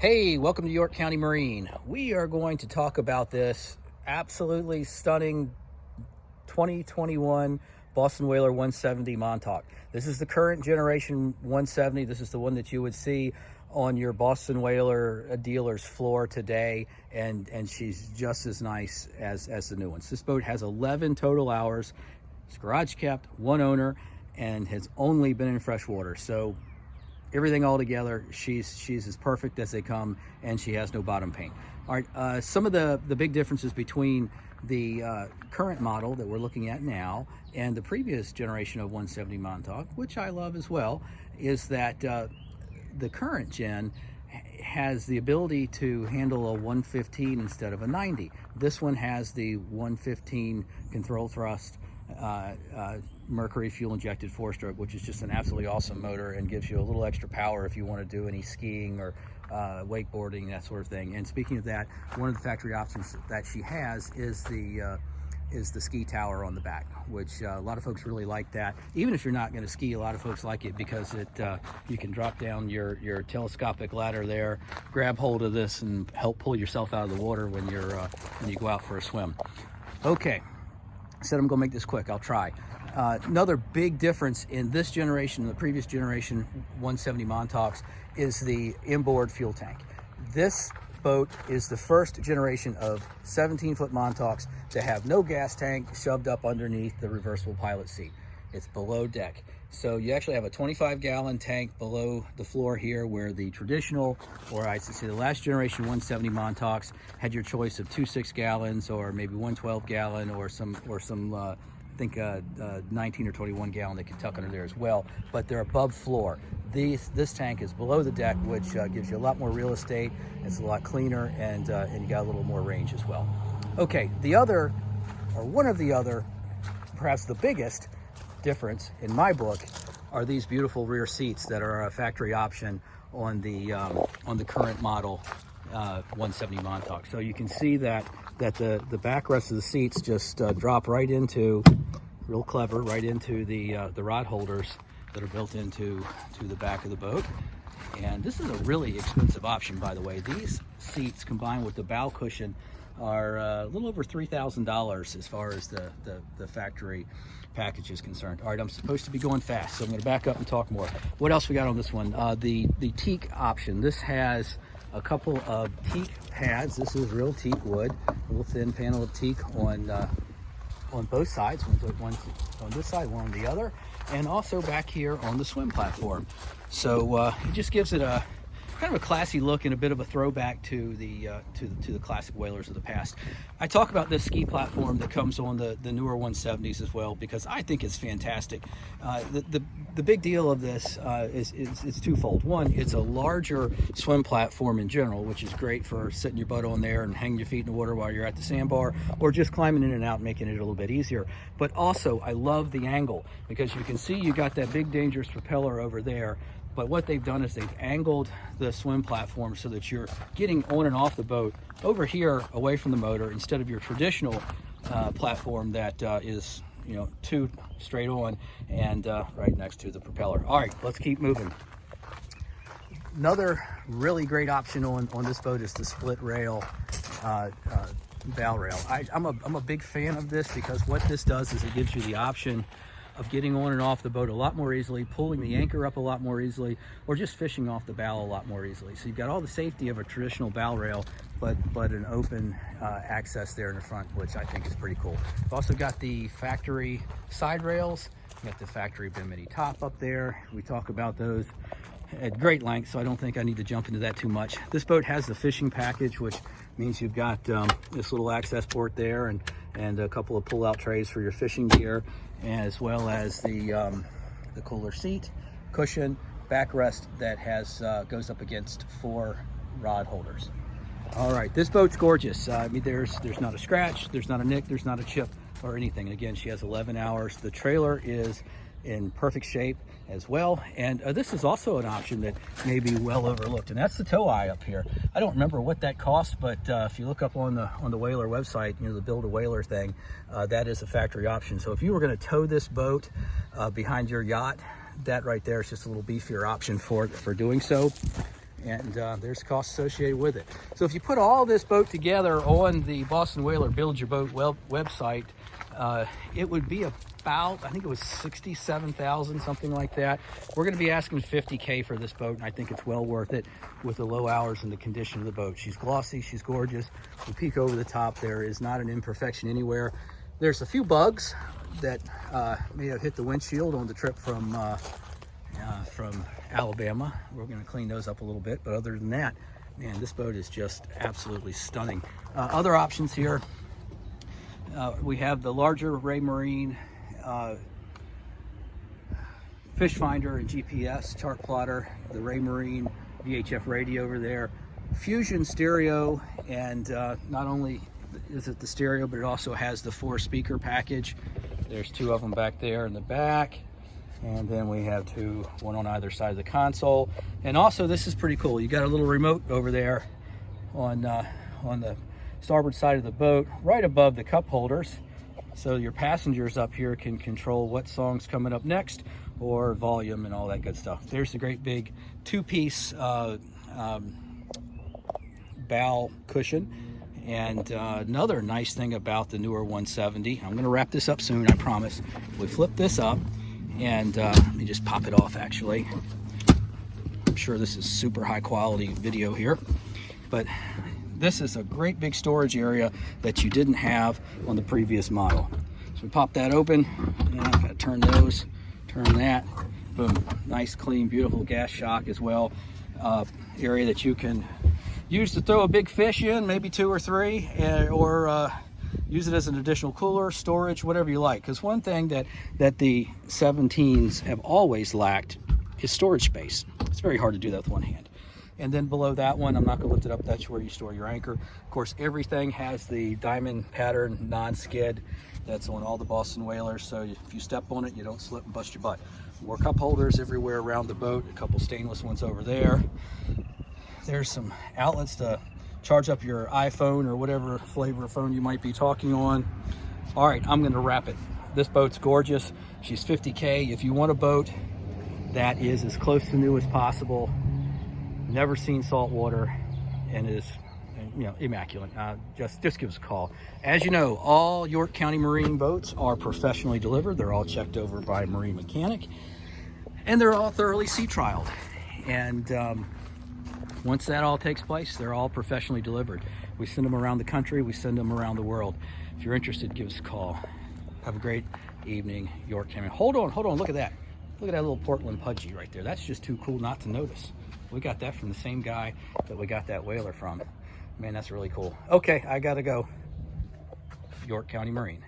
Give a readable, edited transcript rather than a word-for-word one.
Hey, welcome to York County Marine. We are going to talk about this absolutely stunning 2021 Boston Whaler 170 Montauk. This is the current generation 170. This is the one that you would see on your Boston Whaler dealer's floor today, and she's just as nice as the new ones. This boat has 11 total hours. It's garage kept, one owner, and has only been in freshwater. So everything all together, she's as perfect as they come, and she has no bottom paint. All right, some of the big differences between the current model that we're looking at now and the previous generation of 170 Montauk, which I love as well, is that the current gen has the ability to handle a 115 instead of a 90. This one has the 115 control thrust Mercury fuel injected 4-stroke, which is just an absolutely awesome motor and gives you a little extra power if you want to do any skiing or wakeboarding, that sort of thing. And speaking of that, one of the factory options that she has is the ski tower on the back, which a lot of folks really like that. Even if you're not going to ski, a lot of folks like it because you can drop down your telescopic ladder there, grab hold of this, and help pull yourself out of the water when you go out for a swim. Okay. I said I'm going to make this quick. I'll try. Another big difference in this generation and the previous generation 170 Montauks is the inboard fuel tank. This boat is the first generation of 17-foot Montauks to have no gas tank shoved up underneath the reversible pilot seat. It's below deck. So you actually have a 25-gallon tank below the floor here, where the traditional, or I should say the last generation 170 Montauks had your choice of 2 6-gallons or maybe 1 12-gallon or some I think 19 or 21-gallon they could tuck under there as well, but they're above floor. This tank is below the deck, which gives you a lot more real estate. It's a lot cleaner, and you got a little more range as well. Okay, one of the other, perhaps the biggest difference in my book, are these beautiful rear seats that are a factory option on the current model 170 Montauk. So you can see that the backrest of the seats just drop right into, real clever, right into the rod holders that are built into the back of the boat. And this is a really expensive option, by the way. These seats combined with the bow cushion are a little over $3,000 as far as the factory package is concerned. All right, I'm supposed to be going fast, so I'm going to back up and talk more. What else we got on this one? The teak option. This has a couple of teak pads. This is real teak wood, a little thin panel of teak on both sides. One on this side, one on the other, and also back here on the swim platform. So it just gives it a kind of a classy look and a bit of a throwback to the classic whalers of the past. I talk about this ski platform that comes on the newer 170s as well, because I think it's fantastic. The big deal of this is twofold. One, it's a larger swim platform in general, which is great for sitting your butt on there and hanging your feet in the water while you're at the sandbar, or just climbing in and out, making it a little bit easier. But also, I love the angle, because you can see you got that big dangerous propeller over there. But what they've done is they've angled the swim platform so that you're getting on and off the boat over here away from the motor, instead of your traditional platform that is, two straight on and right next to the propeller. All right, let's keep moving. Another really great option on this boat is the split rail bow rail. I'm a big fan of this, because what this does is it gives you the option of getting on and off the boat a lot more easily, pulling the anchor up a lot more easily, or just fishing off the bow a lot more easily. So you've got all the safety of a traditional bow rail, but an open access there in the front, which I think is pretty cool. You've also got the factory side rails. You got the factory bimini top up there. We talk about those at great length, so I don't think I need to jump into that too much. This boat has the fishing package, which means you've got this little access port there, and a couple of pull-out trays for your fishing gear, as well as the cooler seat, cushion, backrest that goes up against 4 rod holders. All right, this boat's gorgeous. I mean, there's not a scratch, there's not a nick, there's not a chip or anything. And again, she has 11 hours. The trailer is in perfect shape as well, and this is also an option that may be well overlooked, and that's the tow eye up here. I don't remember what that costs, but if you look up on the Whaler website, the Build a Whaler thing, that is a factory option. So if you were going to tow this boat behind your yacht, that right there is just a little beefier option for doing so. and there's costs associated with it. So if you put all this boat together on the Boston Whaler Build Your Boat website, it would be about, I think it was 67,000, something like that. We're going to be asking 50K for this boat, and I think it's well worth it with the low hours and the condition of the boat. She's glossy, she's gorgeous. We peek over the top, there is not an imperfection anywhere. There's a few bugs that may have hit the windshield on the trip from Alabama. We're going to clean those up a little bit, but other than that, man, this boat is just absolutely stunning. Other options here, we have the larger Raymarine Fishfinder and GPS chart plotter, the Raymarine VHF radio over there, Fusion stereo, and not only is it the stereo, but it also has the 4-speaker package. There's 2 of them back there in the back. And then we have 2, one on either side of the console. And also, this is pretty cool. You got a little remote over there on the starboard side of the boat, right above the cup holders. So your passengers up here can control what song's coming up next, or volume and all that good stuff. There's the great big 2-piece bow cushion. And another nice thing about the newer 170, I'm going to wrap this up soon, I promise. We flip this up, and let me just pop it off actually. I'm sure this is super high quality video here, but this is a great big storage area that you didn't have on the previous model. So we pop that open, and I've got to turn those, turn that, boom, nice clean beautiful gas shock as well. Area that you can use to throw a big fish in, maybe 2 or 3, or use it as an additional cooler, storage, whatever you like. Because one thing that the 17s have always lacked is storage space. It's very hard to do that with one hand. And then below that one, I'm not going to lift it up, that's where you store your anchor. Of course, everything has the diamond pattern non-skid that's on all the Boston Whalers, so if you step on it, you don't slip and bust your butt. More cup holders everywhere around the boat, a couple stainless ones over there. There's some outlets to charge up your iPhone or whatever flavor of phone you might be talking on. All right, I'm going to wrap it. This boat's gorgeous. She's 50K. If you want a boat that is as close to new as possible, never seen salt water, and is, you know, immaculate, just give us a call. As you know, all York County Marine boats are professionally delivered. They're all checked over by a marine mechanic, and they're all thoroughly sea trialed. And once that all takes place, they're all professionally delivered. We send them around the country, we send them around the world. If you're interested, give us a call. Have a great evening, York County. Hold on, look at that. Look at that little Portland Pudgy right there. That's just too cool not to notice. We got that from the same guy that we got that whaler from. Man, that's really cool. Okay, I gotta go. York County Marine.